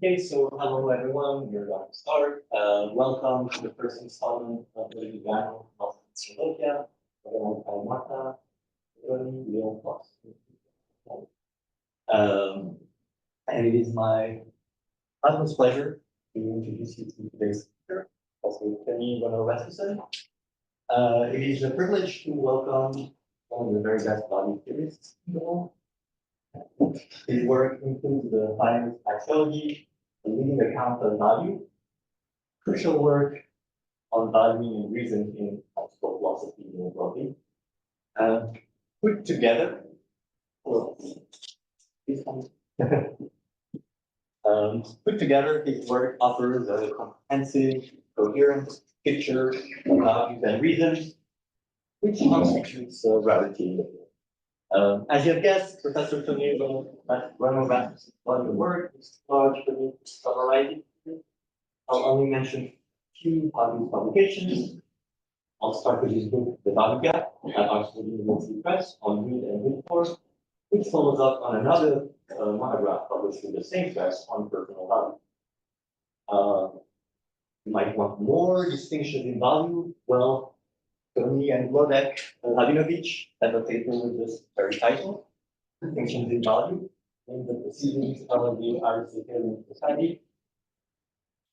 Okay, so hello everyone, we're going to start. Welcome to the first installment of the Lugano of Slovakia. Organized by Marta, Pedroni, Léon, Probst. And it is my utmost pleasure to introduce you to today's speaker, also Toni Rønnow-Rasmussen. It is a privilege to welcome one of the very best value theorists in the world. His work includes the finance axiology, the leading account of value, crucial work on valuing and reason in practical philosophy more broadly. Put together, his work offers a comprehensive, coherent picture of values and reasons, which constitutes a rarity in the field. As you have guessed, Professor Toni Rønnow-Rasmussen's body of work is large for me to summarize it. I'll only mention a few publications. I'll start with his book, The Value Gap, at Oxford University Press on Read and Read For, which follows up on another monograph published with the same press on personal value. You might want more distinctions in value. Well, Toni and Wojtek Rabinovich have a paper with this very title, Distinctions in Value, in the Proceedings of the Aristotelian Society.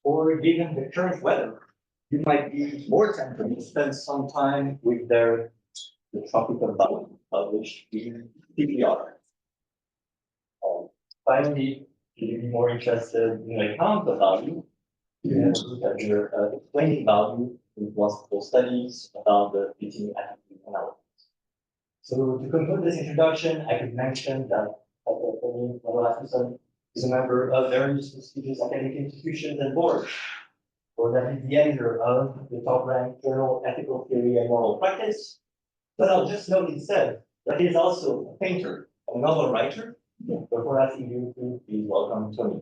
Or given the current weather, you might be more tempted to spend some time with The Tropic of Value, published in PPR. Finally, if you'd be more interested in an account of value, you have to look at your explaining value in philosophical studies about the fitting attitude analysis. So to conclude this introduction, I could mention that Toni Rønnow-Rasmussen is a member of various prestigious academic institutions and boards, or that he's the editor of the top-ranked journal Ethical Theory and Moral Practice. But I'll just note instead that he is also a painter and a novel writer. Before asking you to please welcome Toni.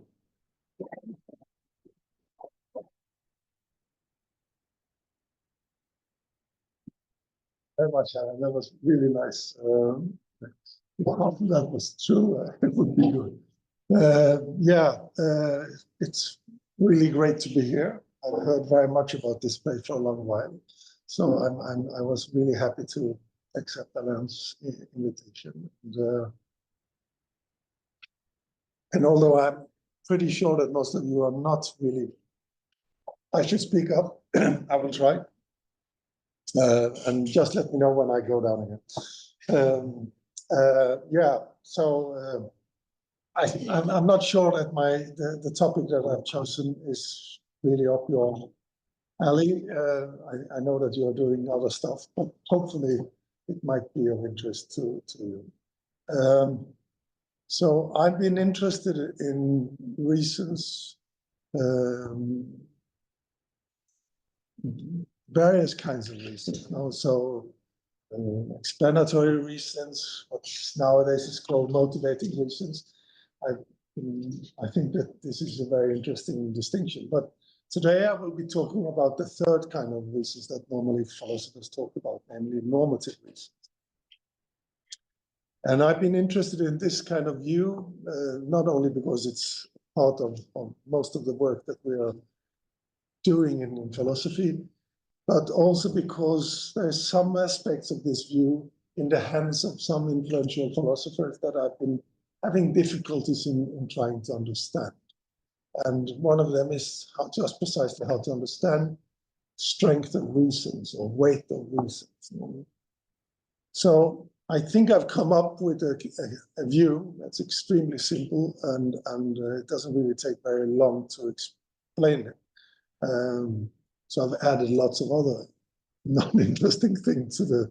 Very much, Alan. That was really nice. If half of that was true, it would be good. It's really great to be here. I've heard very much about this place for a long while, so I was really happy to accept Alan's invitation. And although I'm pretty sure that most of you are not really, I should speak up. I will try. And just let me know when I go down again. I'm not sure that the topic that I've chosen is really up your alley. I know that you're doing other stuff, but hopefully it might be of interest to you. So I've been interested in reasons, various kinds of reasons. Also, explanatory reasons, what nowadays is called motivating reasons. I think that this is a very interesting distinction. But today I will be talking about the third kind of reasons that normally philosophers talk about, namely normative reasons. And I've been interested in this kind of view, not only because it's part of most of the work that we are doing in philosophy, but also because there's some aspects of this view in the hands of some influential philosophers that I've been having difficulties in trying to understand. And one of them is just precisely how to understand strength of reasons or weight of reasons. So I think I've come up with a view that's extremely simple and it doesn't really take very long to explain it. So I've added lots of other non-interesting things to the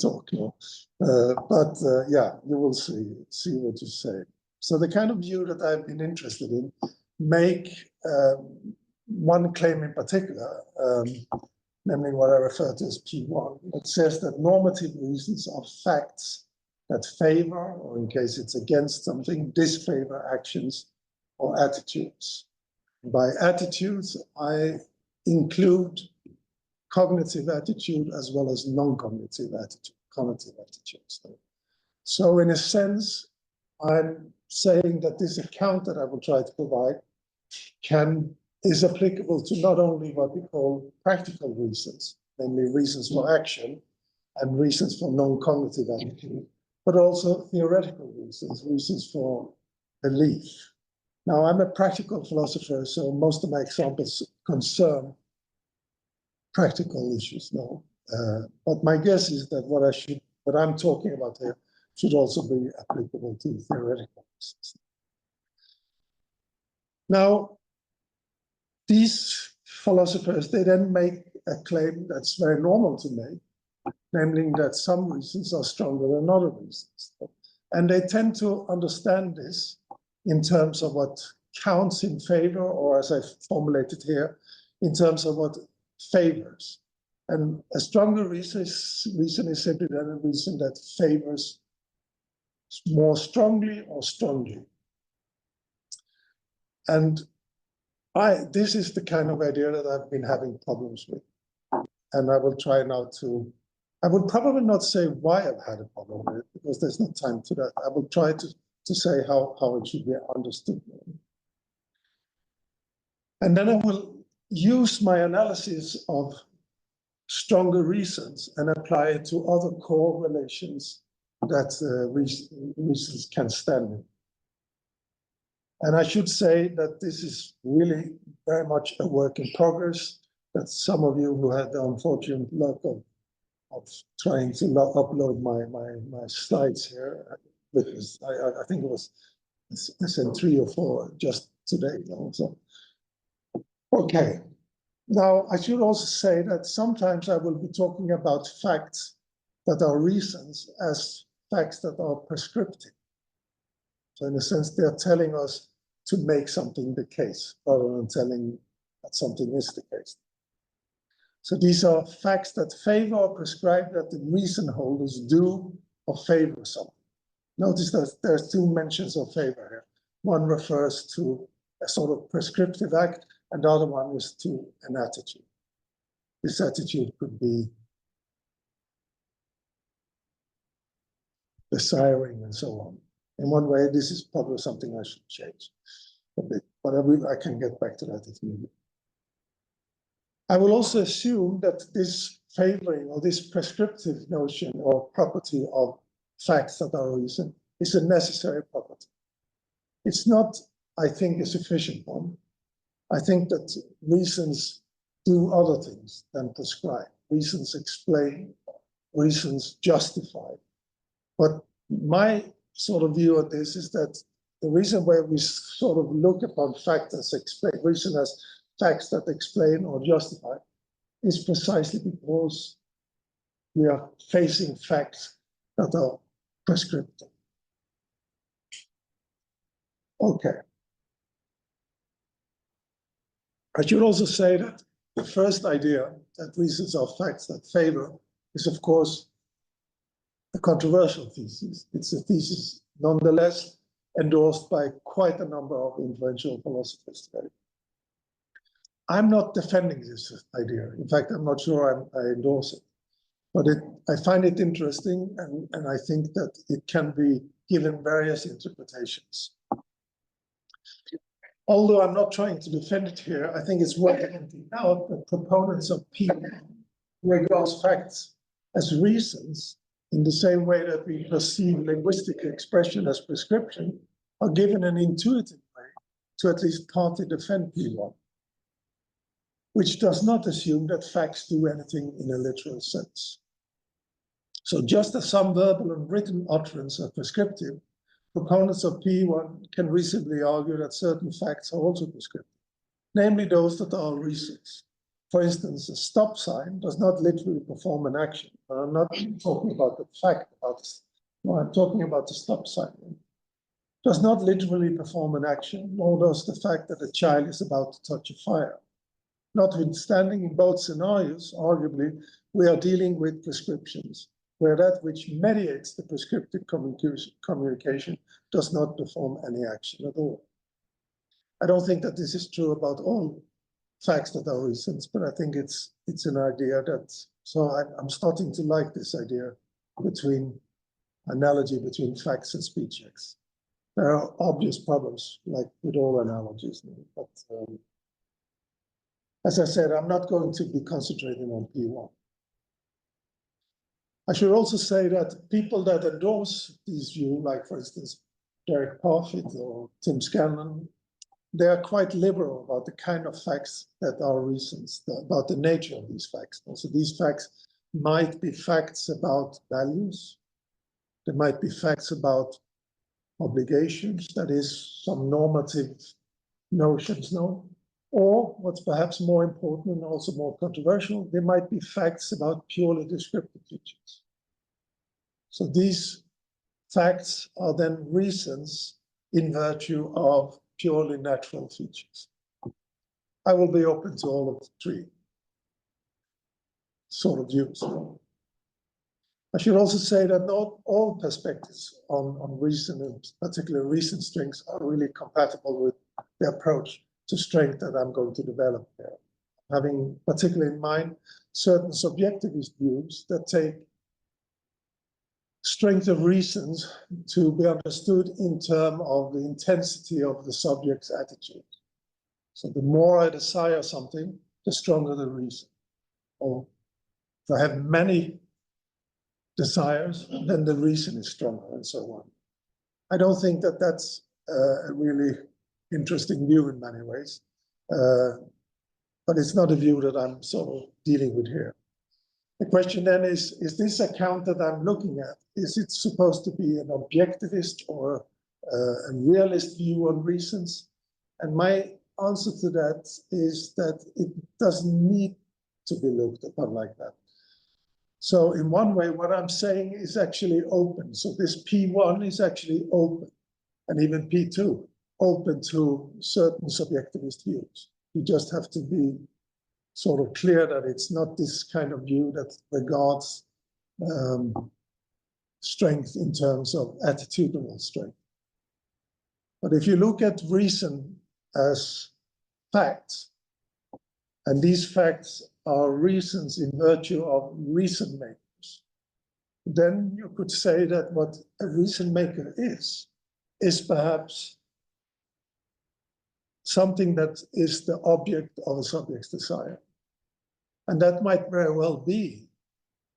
talk. You will see what you say. So the kind of view that I've been interested in make one claim in particular, namely what I refer to as P1. It says that normative reasons are facts that favor, or in case it's against something, disfavor actions or attitudes. By attitudes, I include cognitive attitude as well as non-cognitive attitudes. So in a sense, I'm saying that this account that I will try to provide is applicable to not only what we call practical reasons, namely reasons for action and reasons for non-cognitive attitude, but also theoretical reasons, reasons for belief. Now, I'm a practical philosopher, so most of my examples concern practical issues now. But my guess is that what I'm talking about here should also be applicable to theoretical reasons. Now, these philosophers, they then make a claim that's very normal to make, namely that some reasons are stronger than other reasons. And they tend to understand this in terms of what counts in favor, or as I formulated here, in terms of what favors. And a stronger reason is simply then a reason that favors more strongly or strongly. And this is the kind of idea that I've been having problems with. And I will try now I would probably not say why I've had a problem with it, because there's no time to that. I will try to say how it should be understood. And then I will use my analysis of stronger reasons and apply it to other core relations that reasons can stand in. And I should say that this is really very much a work in progress, that some of you who had the unfortunate luck of trying to upload my slides here, because I think it was I sent 3 or 4 just today. So, okay. Now, I should also say that sometimes I will be talking about facts that are reasons as facts that are prescriptive. So in a sense, they are telling us to make something the case, rather than telling that something is the case. So these are facts that favor or prescribe that the reason holders do or favor something. Notice that there's 2 mentions of favor here. One refers to a sort of prescriptive act, and the other one is to an attitude. This attitude could be desiring and so on. In one way, this is probably something I should change a bit, but I can get back to that if needed. I will also assume that this favoring or this prescriptive notion or property of facts that are reason is a necessary property. It's not, I think, a sufficient one. I think that reasons do other things than prescribe. Reasons explain, reasons justify. But my sort of view of this is that the reason why we sort of look upon fact as reason as facts that explain or justify is precisely because we are facing facts that are prescriptive. Okay. I should also say that the first idea that reasons are facts that favor is, of course, a controversial thesis. It's a thesis nonetheless endorsed by quite a number of influential philosophers today. I'm not defending this idea. In fact, I'm not sure I endorse it. But I find it interesting, and I think that it can be given various interpretations. Although I'm not trying to defend it here, I think it's worth pointing out that proponents of P regard facts as reasons in the same way that we perceive linguistic expression as prescription are given an intuitive way to at least partly defend P1, which does not assume that facts do anything in a literal sense. So just as some verbal and written utterance are prescriptive, proponents of P1 can reasonably argue that certain facts are also prescriptive, namely those that are reasons. For instance, a stop sign does not literally perform an action. I'm not talking about the fact about this. No, I'm talking about the stop sign. It does not literally perform an action, nor does the fact that a child is about to touch a fire. Notwithstanding, in both scenarios, arguably, we are dealing with prescriptions, where that which mediates the prescriptive communication does not perform any action at all. I don't think that this is true about all facts that are reasons, but I think it's an idea that, so I'm starting to like this idea analogy between facts and speech acts. There are obvious problems, like with all analogies, but as I said, I'm not going to be concentrating on P1. I should also say that people that endorse these views, like for instance, Derek Parfit or Tim Scanlon, they are quite liberal about the kind of facts that are reasons, about the nature of these facts. Also, these facts might be facts about values. There might be facts about obligations, that is, some normative notions, no? Or what's perhaps more important and also more controversial, there might be facts about purely descriptive features. So these facts are then reasons in virtue of purely natural features. I will be open to all of the three sort of views. I should also say that not all perspectives on reason, and particularly reason strings, are really compatible with the approach to strength that I'm going to develop there. Having particularly in mind certain subjectivist views that take strength of reasons to be understood in terms of the intensity of the subject's attitude. So the more I desire something, the stronger the reason. Or if I have many desires, then the reason is stronger, and so on. I don't think that that's a really interesting view in many ways, but it's not a view that I'm sort of dealing with here. The question then is this account that I'm looking at, is it supposed to be an objectivist or a realist view on reasons? And my answer to that is that it doesn't need to be looked upon like that. So in one way, what I'm saying is actually open. So this P1 is actually open, and even P2, open to certain subjectivist views. You just have to be sort of clear that it's not this kind of view that regards strength in terms of attitudinal strength. But if you look at reason as facts, and these facts are reasons in virtue of reason makers, then you could say that what a reason maker is perhaps something that is the object of a subject's desire. And that might very well be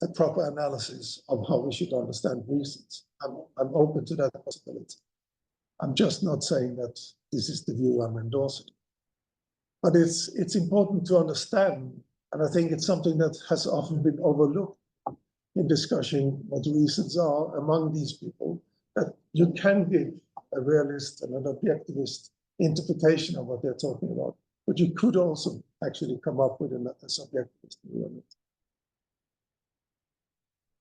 a proper analysis of how we should understand reasons. I'm open to that possibility. I'm just not saying that this is the view I'm endorsing. But it's important to understand, and I think it's something that has often been overlooked in discussing what reasons are among these people, that you can give a realist and an objectivist interpretation of what they're talking about, but you could also actually come up with a subjectivist view on it.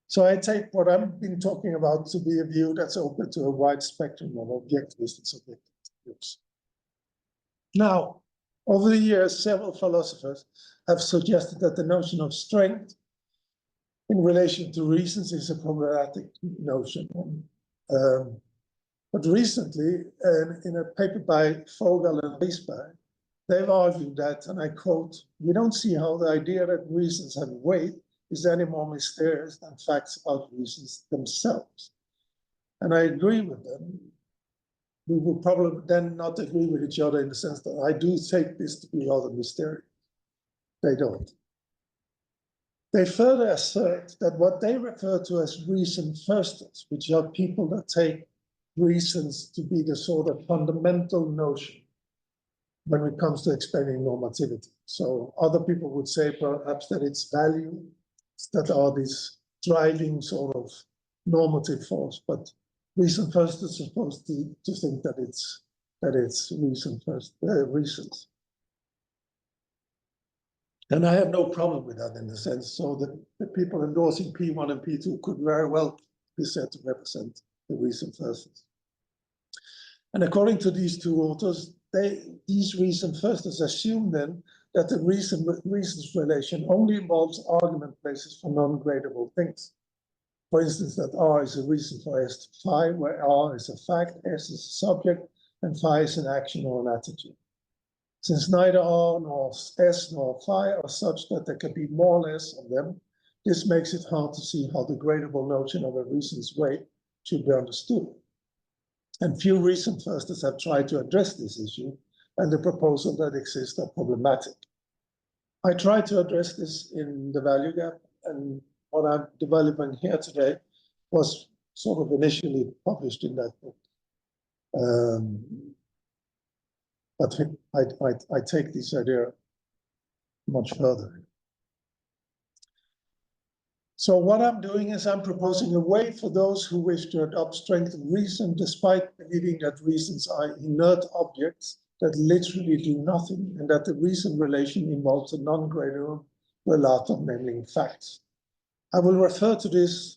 So I take what I've been talking about to be a view that's open to a wide spectrum of objectivist and subjectivist views. Now, over the years, several philosophers have suggested that the notion of strength in relation to reasons is a problematic notion. But recently, in a paper by Vogel and Riesberg, they've argued that, and I quote, "We don't see how the idea that reasons have weight is any more mysterious than facts about reasons themselves." And I agree with them. We will probably then not agree with each other in the sense that I do take this to be rather mysterious. They don't. They further assert that what they refer to as reason firsters, which are people that take reasons to be the sort of fundamental notion when it comes to explaining normativity. So other people would say perhaps that it's value that are this driving sort of normative force, but reason first is supposed to think that it's reason first, reasons. And I have no problem with that in a sense. So the people endorsing P1 and P2 could very well be said to represent the reason firsters. And according to these two authors, these reason firsters assume then that the reasons relation only involves argument basis for non-gradable things. For instance, that R is a reason for S to phi, where R is a fact, S is a subject, and phi is an action or an attitude. Since neither R nor S nor phi are such that there can be more or less of them, this makes it hard to see how the gradable notion of a reason's weight should be understood. And few recent firsters have tried to address this issue, and the proposals that exist are problematic. I tried to address this in the value gap, and what I'm developing here today was sort of initially published in that book. But I take this idea much further. So what I'm doing is I'm proposing a way for those who wish to adopt strength of reason, despite believing that reasons are inert objects that literally do nothing, and that the reason relation involves a non-granular relatum, namely facts. I will refer to this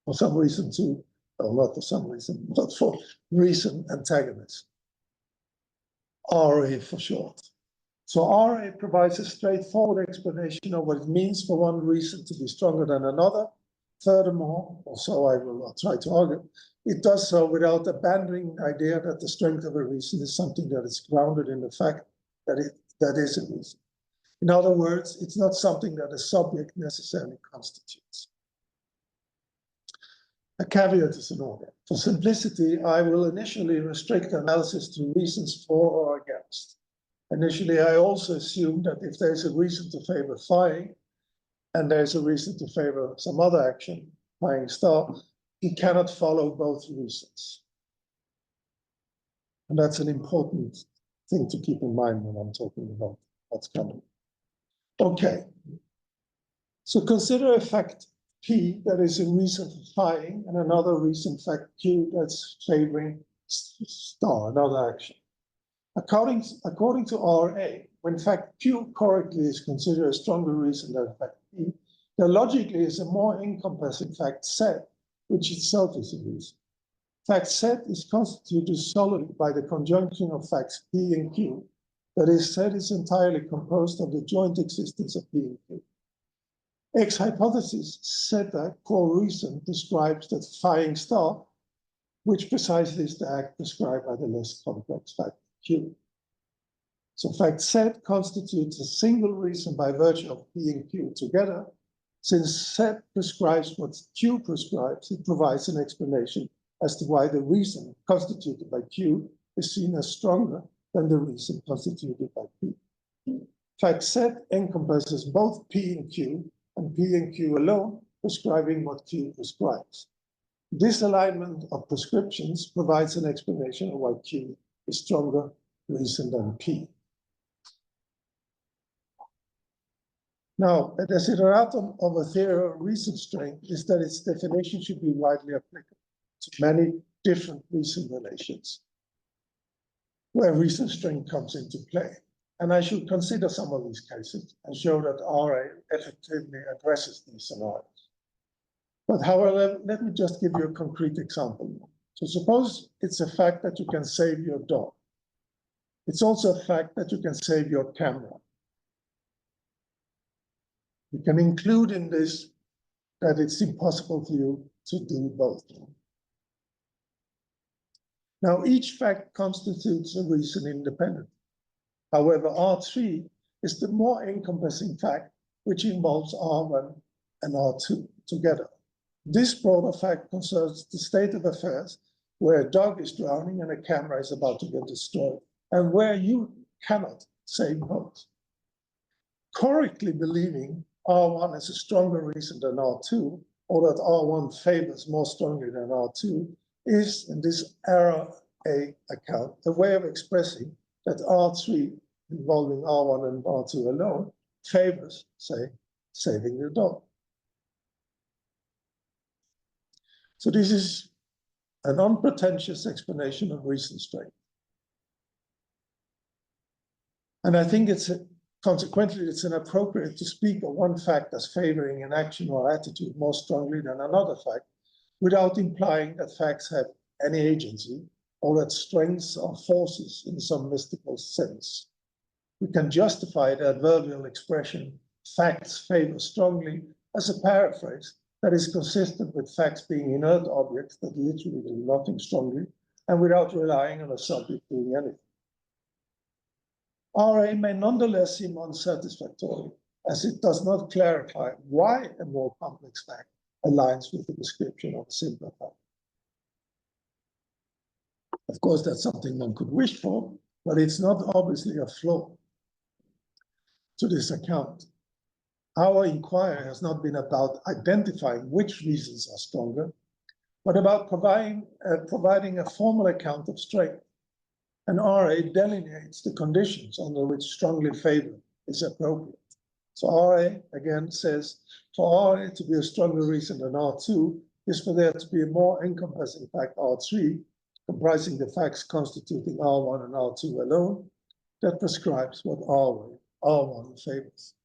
for some reason to, well, not for some reason, but for reason antagonist, RA for short. So RA provides a straightforward explanation of what it means for one reason to be stronger than another. Furthermore, or so I will try to argue, it does so without abandoning the idea that the strength of a reason is something that is grounded in the fact that that is a reason. In other words, it's not something that a subject necessarily constitutes. A caveat is in order. For simplicity, I will initially restrict analysis to reasons for or against. Initially, I also assume that if there's a reason to favor phi, and there's a reason to favor some other action, phi star, you cannot follow both reasons. And that's an important thing to keep in mind when I'm talking about what's coming. Okay. So consider a fact P that is a reason for phi, and another reason fact Q that's favoring star, another action. According to RA, when fact Q correctly is considered a stronger reason than fact P, there logically is a more encompassing fact set, which itself is a reason. Fact set is constituted solely by the conjunction of facts P and Q, that is, set is entirely composed of the joint existence of P and Q. X hypothesis said that core reason describes that phi star, which precisely is the act described by the less complex fact Q. So fact set constitutes a single reason by virtue of P and Q together. Since set prescribes what Q prescribes, it provides an explanation as to why the reason constituted by Q is seen as stronger than the reason constituted by P. Fact set encompasses both P and Q alone, prescribing what Q prescribes. This alignment of prescriptions provides an explanation of why Q is stronger reason than P. Now, a desideratum of a theory of reason strength is that its definition should be widely applicable to many different reason relations where reason strength comes into play. And I should consider some of these cases and show that RA effectively addresses these scenarios. But however, let me just give you a concrete example. So suppose it's a fact that you can save your dog. It's also a fact that you can save your camera. You can include in this that it's impossible for you to do both. Now, each fact constitutes a reason independent. However, R3 is the more encompassing fact, which involves R1 and R2 together. This broader fact concerns the state of affairs where a dog is drowning and a camera is about to get destroyed, and where you cannot save both. Correctly believing R1 is a stronger reason than R2, or that R1 favors more strongly than R2, is, in this error A account, a way of expressing that R3, involving R1 and R2 alone, favors, say, saving the dog. So this is an unpretentious explanation of reason strength. And I think consequently, it's inappropriate to speak of one fact as favoring an action or attitude more strongly than another fact, without implying that facts have any agency or that strengths are forces in some mystical sense. We can justify the adverbial expression, facts favor strongly, as a paraphrase that is consistent with facts being inert objects that literally do nothing strongly, and without relying on a subject doing anything. RA may nonetheless seem unsatisfactory, as it does not clarify why a more complex fact aligns with the description of a simpler fact. Of course, that's something one could wish for, but it's not obviously a flaw to this account. Our inquiry has not been about identifying which reasons are stronger, but about providing a formal account of strength. And RA delineates the conditions under which strongly favour is appropriate. So RA again says, for RA to be a stronger reason than R2 is for there to be a more encompassing fact R3, comprising the facts constituting R1 and R2 alone, that prescribes what R1 favours.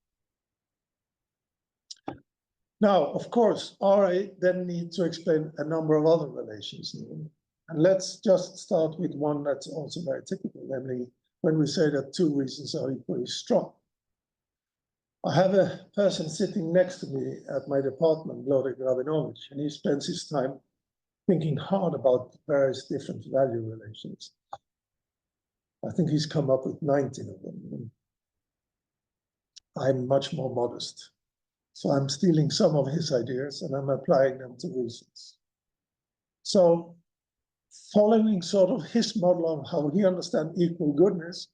Now, of course, RA then needs to explain a number of other relations. And let's just start with one that's also very typical, namely when we say that two reasons are equally strong. I have a person sitting next to me at my department, Léon, and he spends his time thinking hard about various different value relations. I think he's come up with 19 of them. I'm much more modest. So I'm stealing some of his ideas and I'm applying them to reasons. So following sort of his model of how he understands equal goodness,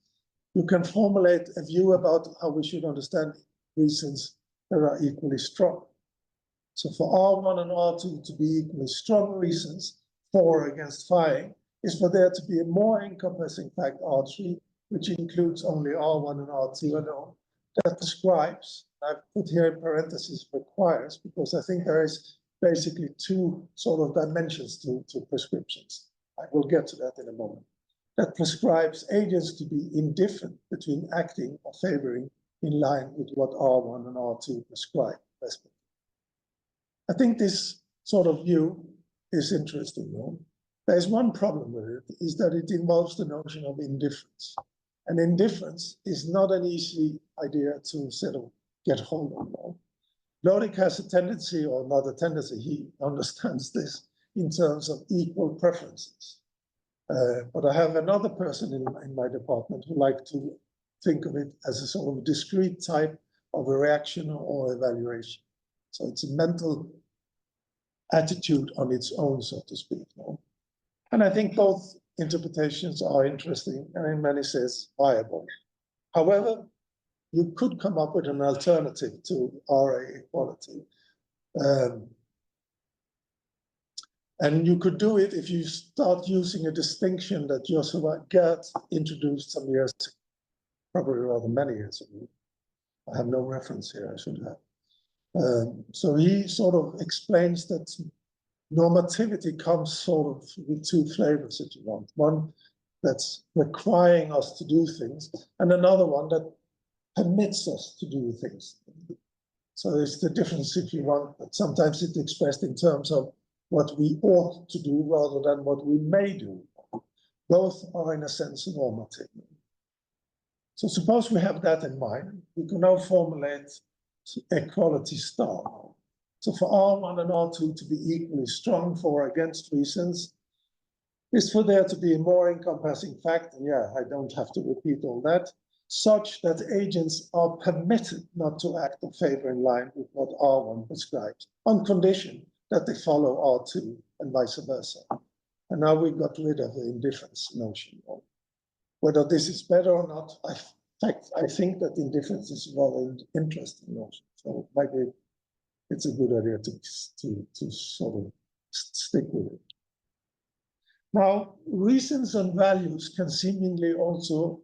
you can formulate a view about how we should understand reasons that are equally strong. So for R1 and R2 to be equally strong reasons, for against phi, is for there to be a more encompassing fact R3, which includes only R1 and R2 alone, that prescribes, I've put here in parentheses requires, because I think there is basically two sort of dimensions to prescriptions. I will get to that in a moment. That prescribes agents to be indifferent between acting or favoring in line with what R1 and R2 prescribe. I think this sort of view is interesting. No? There's one problem with it, is that it involves the notion of indifference. And indifference is not an easy idea to sort of get hold of. No? Lodek has a tendency, or not a tendency, he understands this in terms of equal preferences. But I have another person in my department who like to think of it as a sort of discrete type of a reaction or evaluation. So it's a mental attitude on its own, so to speak. No? And I think both interpretations are interesting and in many senses viable. However, you could come up with an alternative to RA equality. And you could do it if you start using a distinction that Joshua Gert introduced some years, probably rather many years ago. I have no reference here, I should have. So he sort of explains that normativity comes sort of with two flavors, if you want. One that's requiring us to do things, and another one that permits us to do things. So it's the difference, if you want, but sometimes it's expressed in terms of what we ought to do rather than what we may do. Both are, in a sense, normative. So suppose we have that in mind, we can now formulate equality star. So for R1 and R2 to be equally strong for or against reasons, is for there to be a more encompassing fact, and yeah, I don't have to repeat all that, such that agents are permitted not to act or favor in line with what R1 prescribes, on condition that they follow R2 and vice versa. And now we've got rid of the indifference notion. Whether this is better or not, I think that indifference is a rather interesting notion. So maybe it's a good idea to sort of stick with it. Now, reasons and values can seemingly also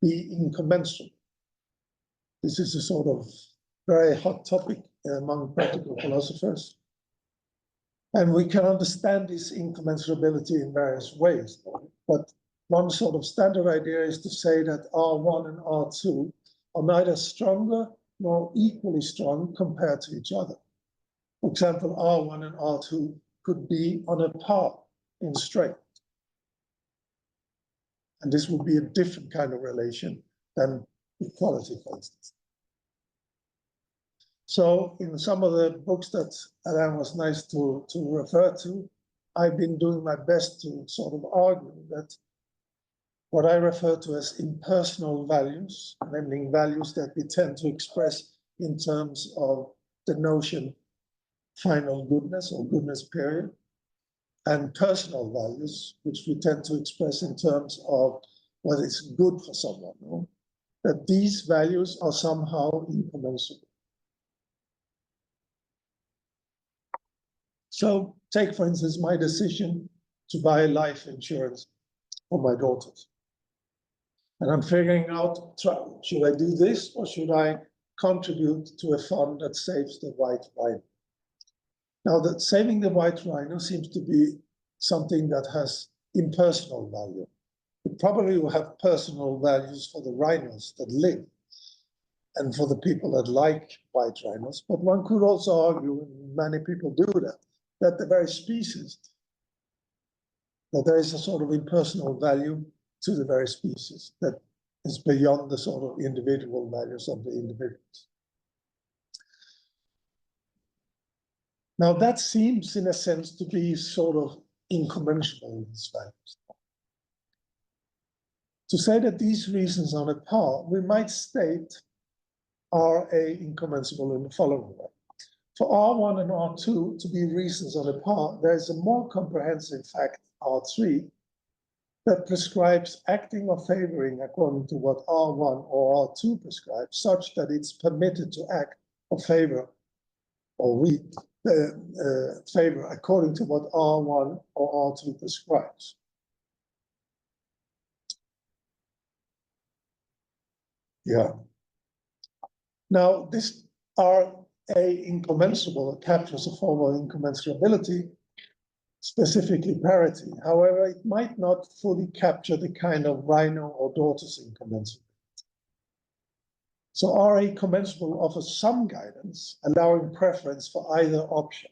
be incommensurate. This is a sort of very hot topic among practical philosophers. And we can understand this incommensurability in various ways. But one sort of standard idea is to say that R1 and R2 are neither stronger nor equally strong compared to each other. For example, R1 and R2 could be on a par in strength. And this would be a different kind of relation than equality, for instance. So in some of the books that Alain was nice to refer to, I've been doing my best to sort of argue that what I refer to as impersonal values, namely values that we tend to express in terms of the notion final goodness or goodness period, and personal values, which we tend to express in terms of what is good for someone, no? That these values are somehow incommensurable. So take, for instance, my decision to buy life insurance for my daughters. And I'm figuring out, should I do this or should I contribute to a fund that saves the white rhino? Now, that saving the white rhino seems to be something that has impersonal value. It probably will have personal values for the rhinos that live and for the people that like white rhinos. But one could also argue, and many people do that the very species, that there is a sort of impersonal value to the very species that is beyond the sort of individual values of the individuals. Now that seems, in a sense, to be sort of incommensurable, these values. To say that these reasons are on a par, we might state RA incommensurable in the following way. For R1 and R2 to be reasons on a par, there is a more comprehensive fact, R3, that prescribes acting or favoring according to what R1 or R2 prescribes, such that it's permitted to act or favor or favor according to what R1 or R2 prescribes. Yeah. Now, this RA incommensurable captures a form of incommensurability, specifically parity. However, it might not fully capture the kind of rhino or daughters incommensurability. So RA commensurable offers some guidance, allowing preference for either option.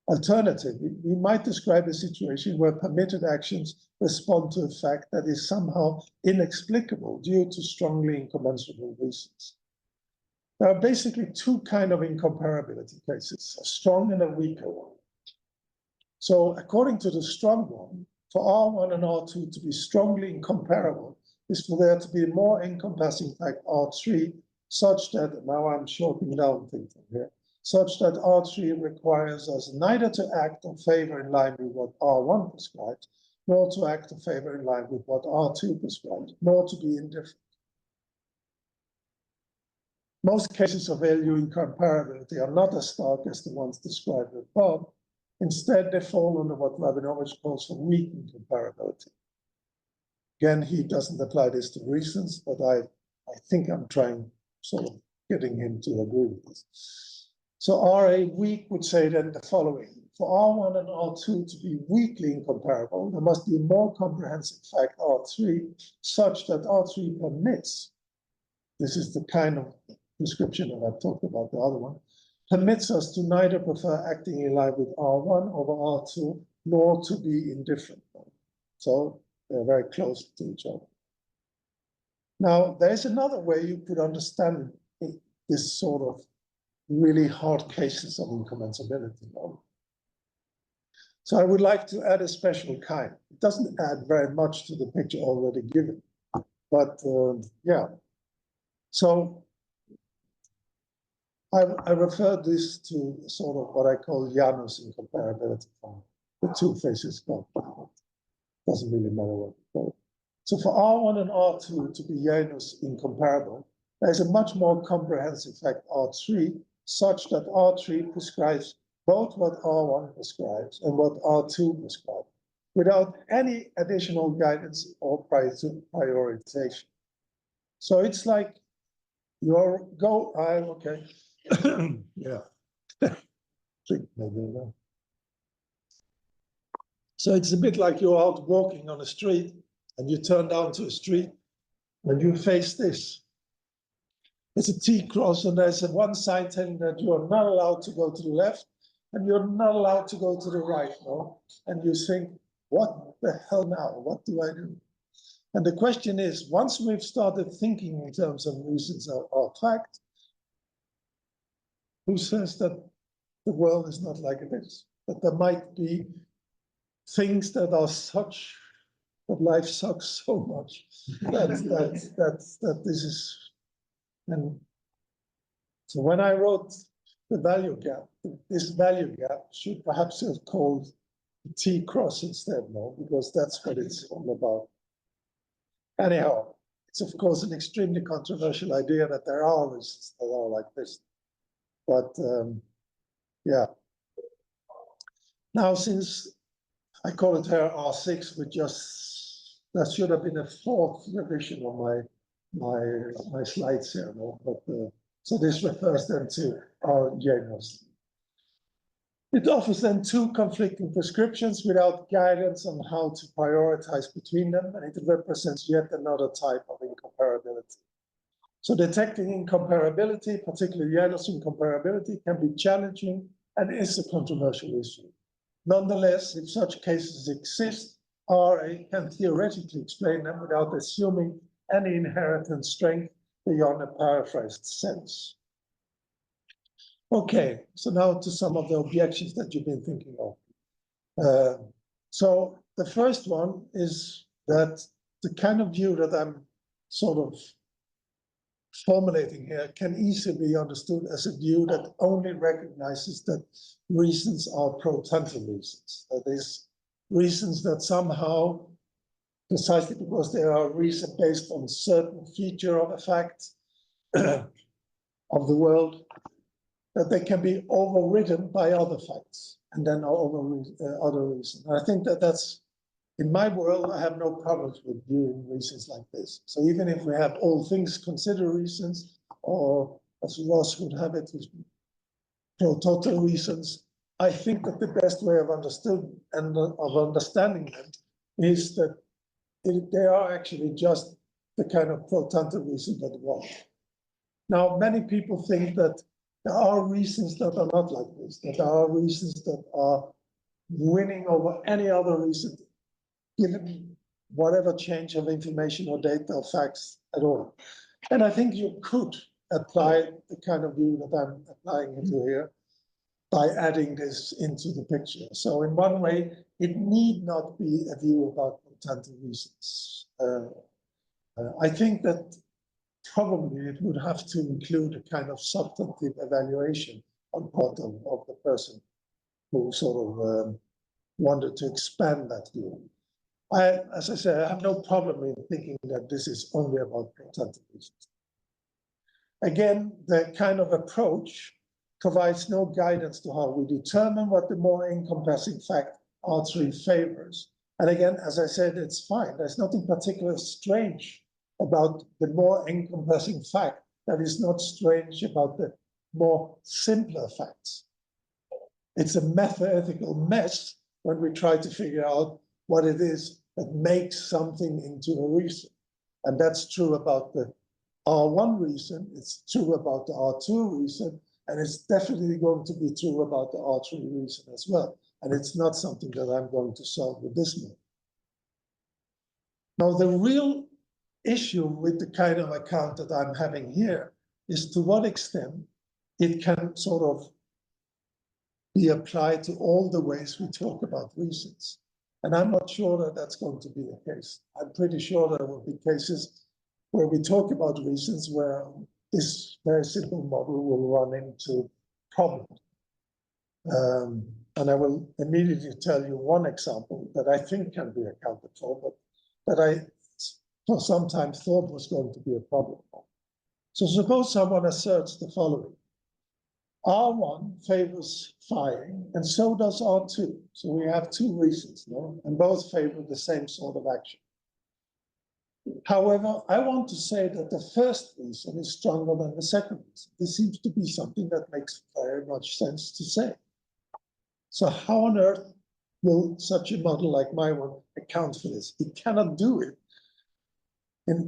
Alternatively, we might describe a situation where permitted actions respond to a fact that is somehow inexplicable due to strongly incommensurable reasons. There are basically two kinds of incomparability cases, a strong and a weaker one. So according to the strong one, for R1 and R2 to be strongly incomparable is for there to be a more encompassing fact R3, such that, now I'm shortening down things here, such that R3 requires us neither to act or favor in line with what R1 prescribes, nor to act or favor in line with what R2 prescribes, nor to be indifferent. Most cases of value incomparability are not as stark as the ones described above. Instead, they fall under what Rabinovich calls for weak incomparability. Again, he doesn't apply this to reasons, but I think I'm trying sort of getting him to agree with this. So RA weak would say then the following. For R1 and R2 to be weakly incomparable, there must be a more comprehensive fact R3, such that R3 permits, this is the kind of description that I've talked about, the other one, permits us to neither prefer acting in line with R1 over R2, nor to be indifferent. So they're very close to each other. Now, there's another way you could understand this sort of really hard cases of incommensurability. So I would like to add a special kind. It doesn't add very much to the picture already given, but yeah. So I refer this to sort of what I call Janus incomparability form, the two faces compound. Doesn't really matter what you call it. So for R1 and R2 to be Janus incomparable, there is a much more comprehensive fact R3, such that R3 prescribes both what R1 prescribes and what R2 prescribes, without any additional guidance or prioritization. So it's like your go, okay. Yeah. So it's a bit like you're out walking on a street and you turn down to a street and you face this. It's a T-cross and there's one sign telling that you are not allowed to go to the left and you're not allowed to go to the right, no? And you think, what the hell now? What do I do? And the question is, once we've started thinking in terms of reasons or fact, who says that the world is not like it is? That there might be things that are such, that life sucks so much that this is, and so when I wrote the value gap, this value gap should perhaps have called T cross instead, no, because that's what it's all about. Anyhow, it's of course an extremely controversial idea that there are reasons that are like this. But yeah. Now, since I call it here R6, that should have been a fourth revision of my slides here, no? But so this refers then to our Janus. It offers then two conflicting prescriptions without guidance on how to prioritize between them, and it represents yet another type of incomparability. So detecting incomparability, particularly Janus incomparability, can be challenging and is a controversial issue. Nonetheless, if such cases exist, RA can theoretically explain them without assuming any inherent strength beyond a paraphrased sense. Okay, so now to some of the objections that you've been thinking of. So the first one is that the kind of view that I'm sort of formulating here can easily be understood as a view that only recognizes that reasons are pro tanto reasons. That is, reasons that somehow, precisely because they are reason based on certain feature of a fact of the world, that they can be overridden by other facts and then other reasons. And I think that that's, in my world, I have no problems with viewing reasons like this. So even if we have all things consider reasons, or as Ross would have it, pro toto reasons, I think that the best way of understanding them is that they are actually just the kind of pro tanto reason that want. Now, many people think that there are reasons that are not like this, that there are reasons that are winning over any other reason, given whatever change of information or data or facts at all. And I think you could apply the kind of view that I'm applying into here by adding this into the picture. So in one way, it need not be a view about alternative reasons. I think that probably it would have to include a kind of substantive evaluation on part of the person who sort of wanted to expand that view. As I say, I have no problem in thinking that this is only about alternative reasons. Again, the kind of approach provides no guidance to how we determine what the more encompassing fact R3 favors. And again, as I said, it's fine. There's nothing particularly strange about the more encompassing fact that is not strange about the more simpler facts. It's a mathematical mess when we try to figure out what it is that makes something into a reason. And that's true about the R1 reason, it's true about the R2 reason, and it's definitely going to be true about the R3 reason as well. And it's not something that I'm going to solve with this model. Now, the real issue with the kind of account that I'm having here is to what extent it can sort of be applied to all the ways we talk about reasons. And I'm not sure that that's going to be the case. I'm pretty sure there will be cases where we talk about reasons where this very simple model will run into problems. And I will immediately tell you one example that I think can be accounted for, but that I for some time thought was going to be a problem. So suppose someone asserts the following. R1 favors firing, and so does R2. So we have two reasons, no? And both favor the same sort of action. However, I want to say that the first reason is stronger than the second reason. This seems to be something that makes very much sense to say. So how on earth will such a model like my one account for this? It cannot do it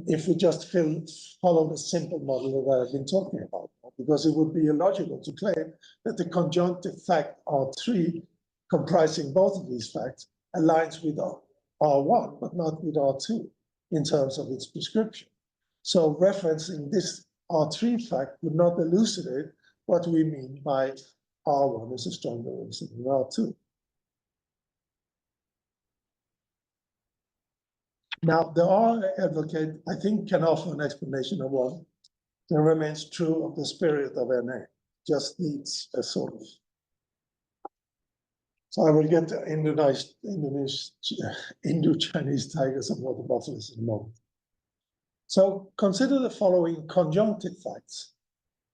if we just follow the simple model that I've been talking about, because it would be illogical to claim that the conjunctive fact R3, comprising both of these facts, aligns with R1, but not with R2 in terms of its prescription. So referencing this R3 fact would not elucidate what we mean by R1 is a stronger reason than R2. Now, the R advocate, I think, can offer an explanation of what remains true of the spirit of NA, just needs a sort of So I will get to Indo-Chinese tigers and water buffaloes in a moment. So consider the following conjunctive facts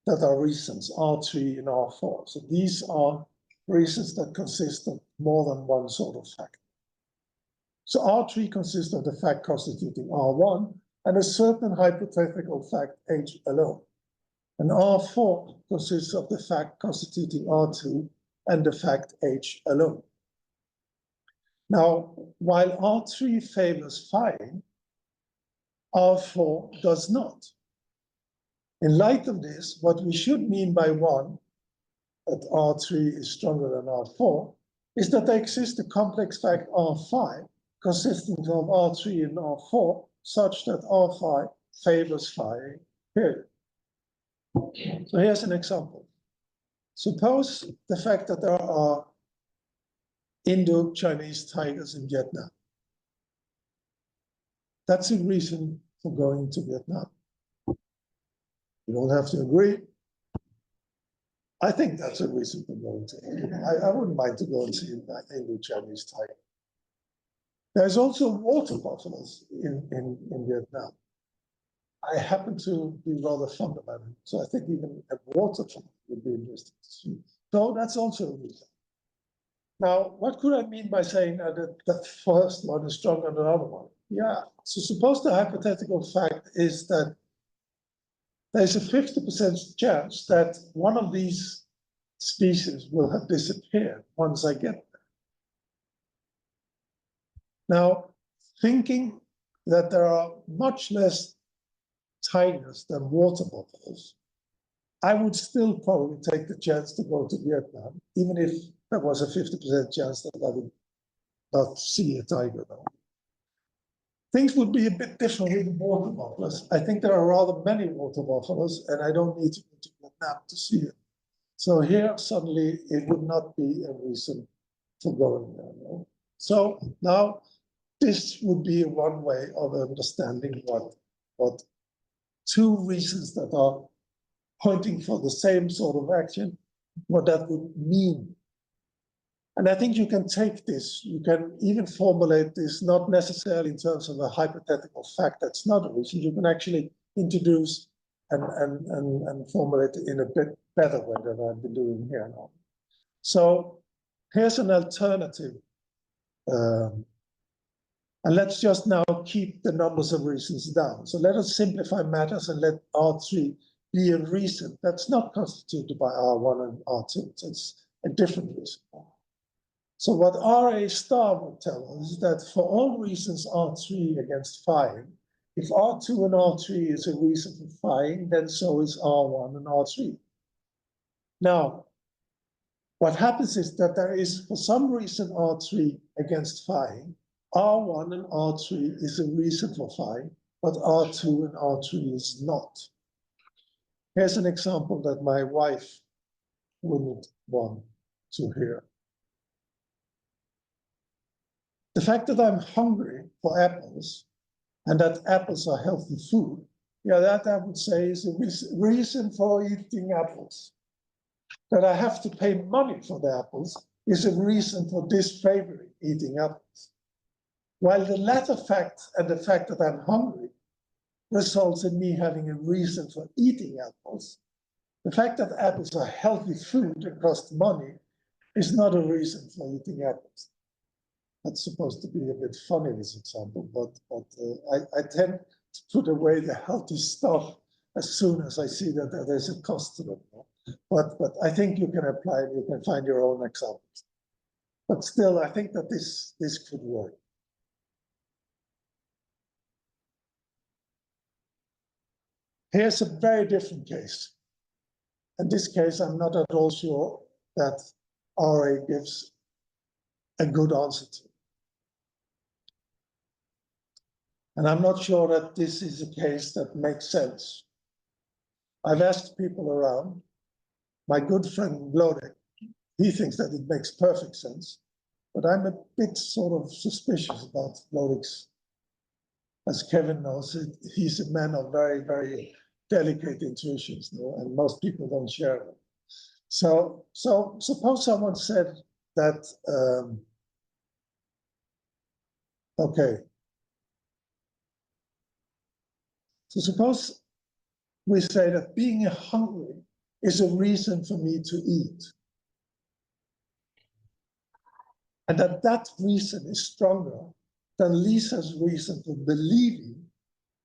that are reasons, R3 and R4. So these are reasons that consist of more than one sort of fact. So R3 consists of the fact constituting R1 and a certain hypothetical fact H alone. And R4 consists of the fact constituting R2 and the fact H alone. Now, while R3 favors phi, R4 does not. In light of this, what we should mean by one, that R3 is stronger than R4, is that there exists a complex fact R5 consisting of R3 and R4, such that R5 favors phi, period. So here's an example. Suppose the fact that there are Indo-Chinese tigers in Vietnam. That's a reason for going to Vietnam. You don't have to agree. I think that's a reason for going to Vietnam. I wouldn't mind to go and see an Indo-Chinese tiger. There's also water buffaloes in Vietnam. I happen to be rather fond of them, so I think even a water buffalo would be interesting to see. So that's also a reason. Now, what could I mean by saying that the first one is stronger than the other one? Yeah, so suppose the hypothetical fact is that there's a 50% chance that one of these species will have disappeared once I get there. Now, thinking that there are much less tigers than water buffaloes, I would still probably take the chance to go to Vietnam, even if there was a 50% chance that I would not see a tiger though. Things would be a bit different with the water buffaloes. I think there are rather many water buffaloes, and I don't need to go to Vietnam to see it. So here, suddenly, it would not be a reason for going there. No? So now, this would be one way of understanding what two reasons that are pointing for the same sort of action, what that would mean. And I think you can take this, you can even formulate this, not necessarily in terms of a hypothetical fact that's not a reason, you can actually introduce and formulate it in a bit better way than I've been doing here now. So here's an alternative. And let's just now keep the numbers of reasons down. So let us simplify matters and let R3 be a reason that's not constituted by R1 and R2. So it's a different reason. So what RA star would tell us is that for all reasons R3 against phi, if R2 and R3 is a reason for phi, then so is R1 and R3. Now, what happens is that there is, for some reason, R3 against phi, R1 and R3 is a reason for phi, but R2 and R3 is not. Here's an example that my wife wouldn't want to hear. The fact that I'm hungry for apples and that apples are healthy food, yeah, that I would say is a reason for eating apples. That I have to pay money for the apples is a reason for disfavoring eating apples. While the latter fact and the fact that I'm hungry results in me having a reason for eating apples, the fact that apples are healthy food and cost money is not a reason for eating apples. That's supposed to be a bit funny, this example, but I tend to put away the healthy stuff as soon as I see that there's a cost to them. But I think you can apply it, you can find your own examples. But still, I think that this could work. Here's a very different case. In this case, I'm not at all sure that RA gives a good answer to. And I'm not sure that this is a case that makes sense. I've asked people around. My good friend Lund, he thinks that it makes perfect sense, but I'm a bit sort of suspicious about Lund's. As Kevin knows, he's a man of very, very delicate intuitions, and most people don't share them. So suppose someone said, that, okay. So suppose we say that being hungry is a reason for me to eat. And that reason is stronger than Lisa's reason for believing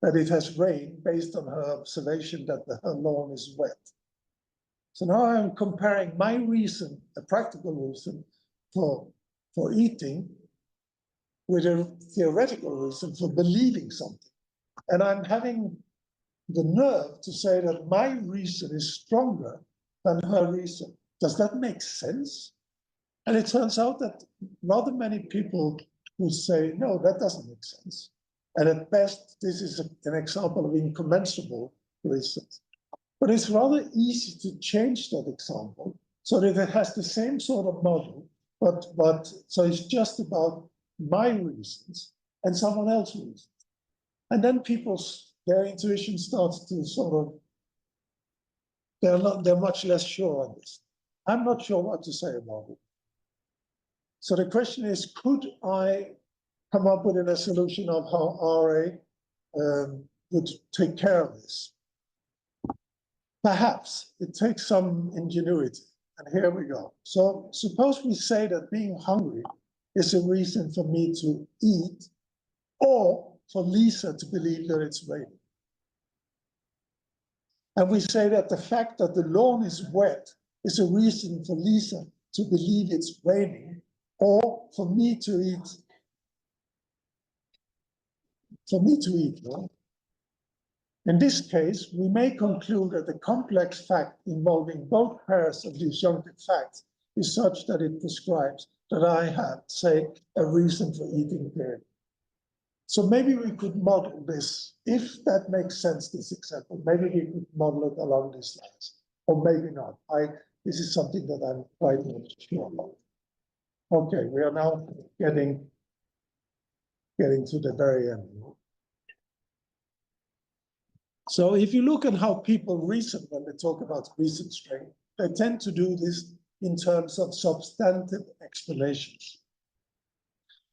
that it has rained based on her observation that her lawn is wet. So now I'm comparing my reason, a practical reason for eating, with a theoretical reason for believing something. And I'm having the nerve to say that my reason is stronger than her reason. Does that make sense? And it turns out that rather many people will say, no, that doesn't make sense. And at best, this is an example of incommensurable reasons. But it's rather easy to change that example so that it has the same sort of model, but so it's just about my reasons and someone else's reasons. And then their intuition starts to sort of, they're much less sure on this. I'm not sure what to say about it. So the question is, could I come up with a solution of how RA would take care of this? Perhaps it takes some ingenuity. And here we go. So suppose we say that being hungry is a reason for me to eat, or for Lisa to believe that it's raining. And we say that the fact that the lawn is wet is a reason for Lisa to believe it's raining, or for me to eat. No? In this case, we may conclude that the complex fact involving both pairs of disjunctive facts is such that it prescribes that I have, say, a reason for eating period. So maybe we could model this, if that makes sense, this example, maybe we could model it along these lines, or maybe not. This is something that I'm quite not sure about. Okay, we are now getting to the very end. So if you look at how people reason when they talk about reason strength, they tend to do this in terms of substantive explanations.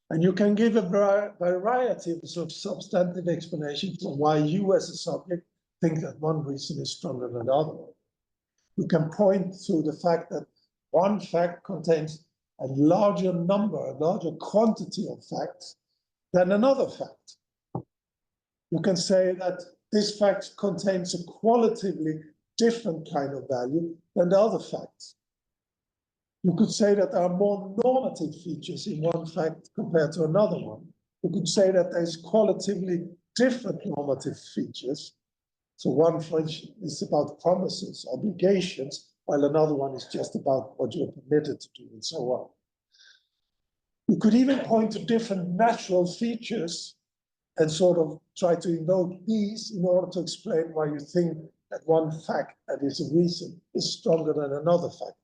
And you can give a variety of substantive explanations for why you as a subject think that one reason is stronger than the other. You can point to the fact that one fact contains a larger number, a larger quantity of facts than another fact. You can say that this fact contains a qualitatively different kind of value than the other facts. You could say that there are more normative features in one fact compared to another one. You could say that there's qualitatively different normative features. So one, for instance, is about promises, obligations, while another one is just about what you're permitted to do and so on. You could even point to different natural features and sort of try to invoke these in order to explain why you think that one fact that is a reason is stronger than another fact.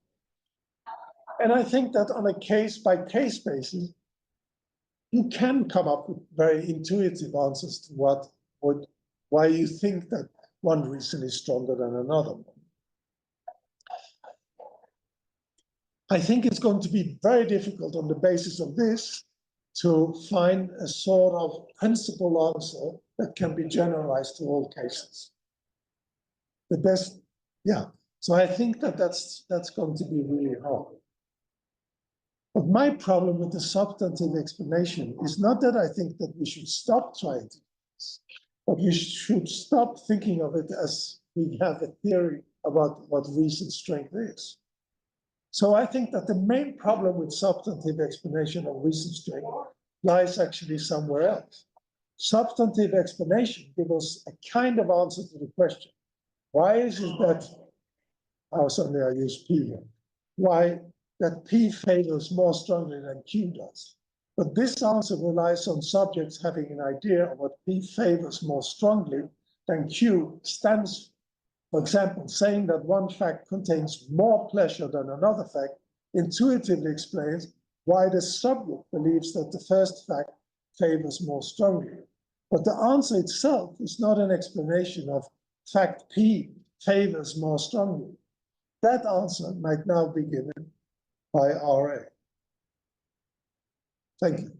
And I think that on a case-by-case basis, you can come up with very intuitive answers to why you think that one reason is stronger than another one. I think it's going to be very difficult on the basis of this to find a sort of principal answer that can be generalized to all cases. The best, yeah. So I think that that's going to be really hard. But my problem with the substantive explanation is not that I think that we should stop trying to do this, but we should stop thinking of it as we have a theory about what reason strength is. So I think that the main problem with substantive explanation of reason strength lies actually somewhere else. Substantive explanation gives us a kind of answer to the question. Why is it that, suddenly I use P here, why that P favors more strongly than Q does? But this answer relies on subjects having an idea of what P favors more strongly than Q stands for. For example, saying that one fact contains more pleasure than another fact intuitively explains why the subject believes that the first fact favors more strongly. But the answer itself is not an explanation of fact P favors more strongly. That answer might now be given by RA. Thank you.